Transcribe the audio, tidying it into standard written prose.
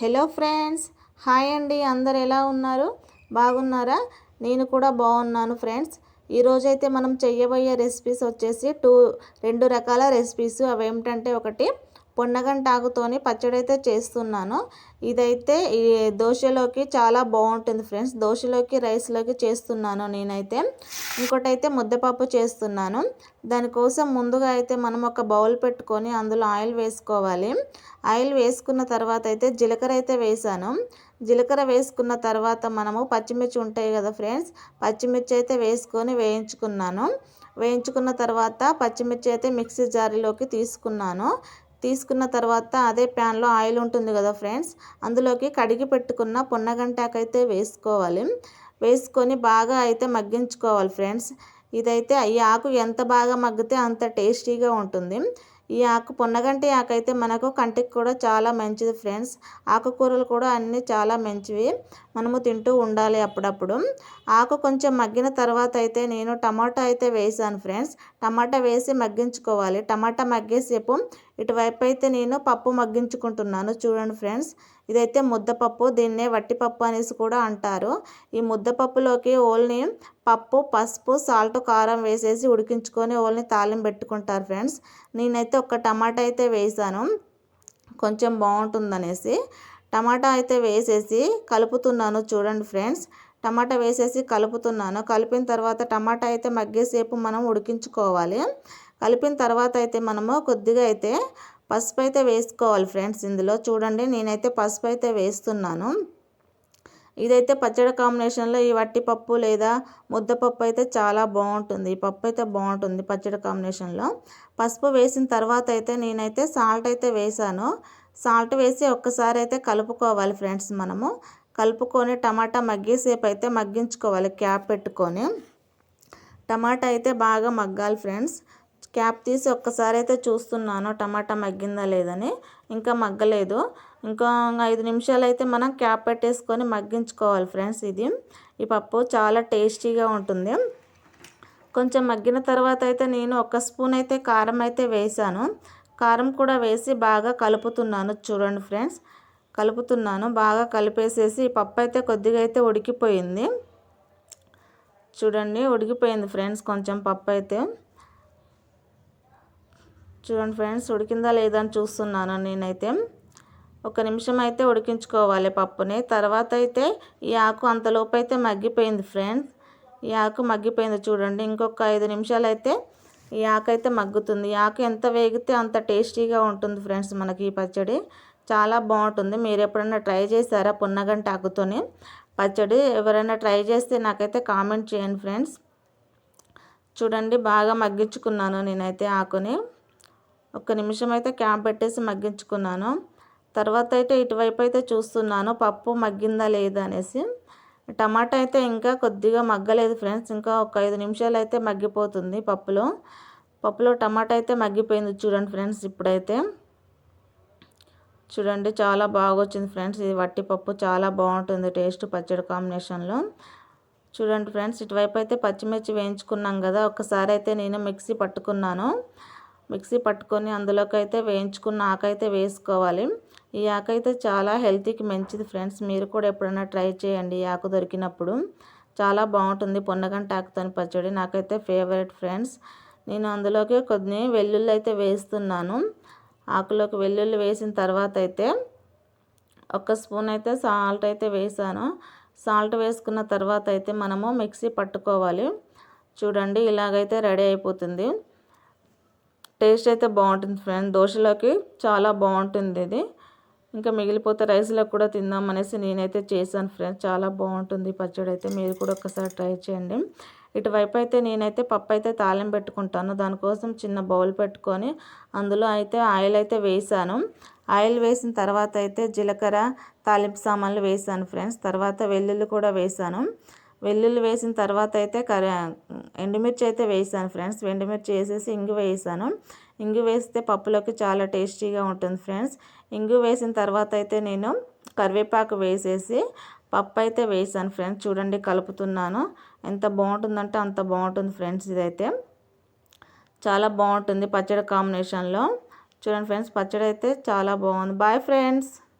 Hello friends, hi అండి. అందరు ఎలా ఉన్నారు? బాగున్నారా? నేను కూడా బాగున్నాను ఫ్రెండ్స్. ఈరోజైతే మనం చేయబోయే రెసిపీస్ వచ్చేసి రెండు రకాల రెసిపీస్. అవేమిటంటే, ఒకటి పొన్నగంటాకుతోని పచ్చడి అయితే చేస్తున్నాను. ఇదైతే ఈ దోశలోకి చాలా బాగుంటుంది ఫ్రెండ్స్. దోశలోకి, రైస్లోకి చేస్తున్నాను నేనైతే. ఇంకోటైతే ముద్దపప్పు చేస్తున్నాను. దానికోసం ముందుగా అయితే మనం ఒక బౌల్ పెట్టుకొని అందులో ఆయిల్ వేసుకోవాలి. ఆయిల్ వేసుకున్న తర్వాత అయితే జీలకర్ర అయితే వేసాను. జీలకర్ర వేసుకున్న తర్వాత మనము పచ్చిమిర్చి ఉంటాయి కదా ఫ్రెండ్స్, పచ్చిమిర్చి అయితే వేసుకొని వేయించుకున్నాను. వేయించుకున్న తర్వాత పచ్చిమిర్చి అయితే మిక్సీ జారీలోకి తీసుకున్న తర్వాత అదే ప్యాన్లో ఆయిల్ ఉంటుంది కదా ఫ్రెండ్స్, అందులోకి కడిగి పెట్టుకున్న పొన్నగంటాకైతే వేసుకోవాలి. వేసుకొని బాగా అయితే మగ్గించుకోవాలి ఫ్రెండ్స్. ఇదైతే ఈ ఆకు ఎంత బాగా మగ్గితే అంత టేస్టీగా ఉంటుంది. ఈ ఆకు పొన్నగంటి ఆకు అయితే మనకు కంటికి కూడా చాలా మంచిది ఫ్రెండ్స్. ఆకుకూరలు కూడా అన్నీ చాలా మంచివి, మనము తింటూ ఉండాలి అప్పుడప్పుడు. ఆకు కొంచెం మగ్గిన తర్వాత అయితే నేను టమాటా అయితే వేసాను ఫ్రెండ్స్. టమాటా వేసి మగ్గించుకోవాలి. టమాటా మగ్గేసేపు ఇటువైపు అయితే నేను పప్పు మగ్గించుకుంటున్నాను. చూడండి ఫ్రెండ్స్, ఇదైతే ముద్దపప్పు, దీన్నే వట్టిపప్పు అనేసి కూడా అంటారు. ఈ ముద్దపప్పులోకి ఓన్లీ పప్పు, పసుపు, సాల్ట్, కారం వేసేసి ఉడికించుకొని ఓన్లీ తాలింపు పెట్టుకుంటారు ఫ్రెండ్స్. నేనైతే ఒక టమాటా అయితే వేసాను, కొంచెం బాగుంటుందనేసి. టమాటా అయితే వేసేసి కలుపుతున్నాను. చూడండి ఫ్రెండ్స్, టమాటా వేసేసి కలుపుతున్నాను. కలిపిన తర్వాత టమాటా అయితే మగ్గేసేపు మనం ఉడికించుకోవాలి. కలిపిన తర్వాత అయితే మనము కొద్దిగా అయితే పసుపు అయితే వేసుకోవాలి ఫ్రెండ్స్. ఇందులో చూడండి, నేనైతే పసుపు అయితే వేస్తున్నాను. ఇదైతే పచ్చడి కాంబినేషన్లో ఈ వట్టిపప్పు లేదా ముద్దపప్పు అయితే చాలా బాగుంటుంది. ఈ పప్పు అయితే బాగుంటుంది పచ్చడి కాంబినేషన్లో. పసుపు వేసిన తర్వాత అయితే నేనైతే సాల్ట్ అయితే వేసాను. సాల్ట్ వేసి ఒక్కసారి అయితే కలుపుకోవాలి ఫ్రెండ్స్. మనము కలుపుకొని టమాటా మగ్గేసేపు అయితే మగ్గించుకోవాలి క్యాప్ పెట్టుకొని. టమాటా అయితే బాగా మగ్గాలి ఫ్రెండ్స్. క్యాప్ తీసి ఒక్కసారి అయితే చూస్తున్నాను టమాటా మగ్గిందా లేదని. ఇంకా మగ్గలేదు. ఇంకా 5 నిమిషాలు అయితే మనం క్యాప్ పెట్టేసుకొని మగ్గించుకోవాలి ఫ్రెండ్స్. ఈ పప్పు చాలా టేస్టీగా ఉంటుంది. కొంచెం మగ్గిన తర్వాత అయితే నేను 1 స్పూన్ అయితే కారం అయితే వేసాను. కారం కూడా వేసి బాగా కలుపుతున్నాను. చూడండి ఫ్రెండ్స్, కలుపుతున్నాను. బాగా కలిపేసేసి ఈ పప్పు అయితే కొద్దిగా అయితే ఉడికిపోయింది. చూడండి, ఉడికిపోయింది ఫ్రెండ్స్ కొంచెం పప్పు అయితే. చూడండి ఫ్రెండ్స్, ఉడికిందా లేదా అని చూస్తున్నాను నేనైతే. 1 నిమిషం అయితే ఉడికించుకోవాలి పప్పుని. తర్వాత అయితే ఈ ఆకు అంతలోపు అయితే మగ్గిపోయింది ఫ్రెండ్స్. ఈ ఆకు మగ్గిపోయింది చూడండి. ఇంకొక 5 నిమిషాలు అయితే ఈ ఆకు అయితే మగ్గుతుంది. ఈ ఆకు ఎంత వేగితే అంత టేస్టీగా ఉంటుంది ఫ్రెండ్స్. మనకి ఈ పచ్చడి చాలా బాగుంటుంది. మీరు ఎప్పుడైనా ట్రై చేశారా పొన్నగంటి ఆకుతోని పచ్చడి? ఎవరైనా ట్రై చేస్తే నాకైతే కామెంట్ చేయండి ఫ్రెండ్స్. చూడండి, బాగా మగ్గించుకున్నాను నేనైతే ఆకుని. 1 నిమిషం అయితే క్యాప్ పెట్టేసి మగ్గించుకున్నాను. తర్వాత అయితే ఇటువైపు అయితే చూస్తున్నాను పప్పు మగ్గిందా లేదా అనేసి. టమాటా అయితే ఇంకా కొద్దిగా మగ్గలేదు ఫ్రెండ్స్. ఇంకా ఒక 5 నిమిషాలు అయితే మగ్గిపోతుంది పప్పులో టమాటా అయితే మగ్గిపోయింది. చూడండి ఫ్రెండ్స్, ఇప్పుడైతే చూడండి చాలా బాగా వచ్చింది ఫ్రెండ్స్. ఇది వట్టిపప్పు చాలా బాగుంటుంది టేస్ట్ పచ్చడి కాంబినేషన్లో. చూడండి ఫ్రెండ్స్, ఇటువైపు అయితే పచ్చిమిర్చి వేయించుకున్నాం కదా, ఒకసారి అయితే నేను మిక్సీ పట్టుకొని అందులోకి అయితే వేయించుకున్న ఆకైతే వేసుకోవాలి. ఈ ఆకైతే చాలా హెల్తీకి మంచిది ఫ్రెండ్స్. మీరు కూడా ఎప్పుడైనా ట్రై చేయండి. ఈ ఆకు దొరికినప్పుడు చాలా బాగుంటుంది పొన్నగంటి ఆకుతో పచ్చడి. నాకైతే ఫేవరెట్ ఫ్రెండ్స్. నేను అందులోకి కొన్ని వెల్లుల్లి అయితే వేస్తున్నాను. ఆకులోకి వెల్లుల్లి వేసిన తర్వాత అయితే 1 స్పూన్ అయితే సాల్ట్ అయితే వేసాను. సాల్ట్ వేసుకున్న తర్వాత అయితే మనము మిక్సీ పట్టుకోవాలి. చూడండి, ఇలాగైతే రెడీ అయిపోతుంది. టేస్ట్ అయితే బాగుంటుంది ఫ్రెండ్స్. దోశలోకి చాలా బాగుంటుంది ఇది. ఇంకా మిగిలిపోతే రైస్లో కూడా తిందాం అనేసి నేనైతే చేశాను ఫ్రెండ్స్. చాలా బాగుంటుంది పచ్చడి అయితే. మీరు కూడా ఒకసారి ట్రై చేయండి. ఇటువైపు అయితే నేనైతే పప్పు అయితే తాలింపు పెట్టుకుంటాను. దానికోసం చిన్న బౌల్ పెట్టుకొని అందులో అయితే ఆయిల్ అయితే వేసాను. ఆయిల్ వేసిన తర్వాత అయితే జీలకర్ర, తాలింపు సామాన్లు వేసాను ఫ్రెండ్స్. తర్వాత వెల్లుల్లి కూడా వేసాను. వెల్లుల్లి వేసిన తర్వాత అయితే ఎండుమిర్చి అయితే వేసాను ఫ్రెండ్స్. ఎండుమిర్చి వేసేసి ఇంగు వేసాను. ఇంగు వేస్తే పప్పులోకి చాలా టేస్టీగా ఉంటుంది ఫ్రెండ్స్. ఇంగు వేసిన తర్వాత అయితే నేను కరివేపాకు వేసేసి పప్పు అయితే వేసాను ఫ్రెండ్స్. చూడండి, కలుపుతున్నాను. ఎంత బాగుంటుందంటే అంత బాగుంటుంది ఫ్రెండ్స్. ఇదైతే చాలా బాగుంటుంది పచ్చడి కాంబినేషన్లో. చూడండి ఫ్రెండ్స్, పచ్చడి అయితే చాలా బాగుంది. Bye friends.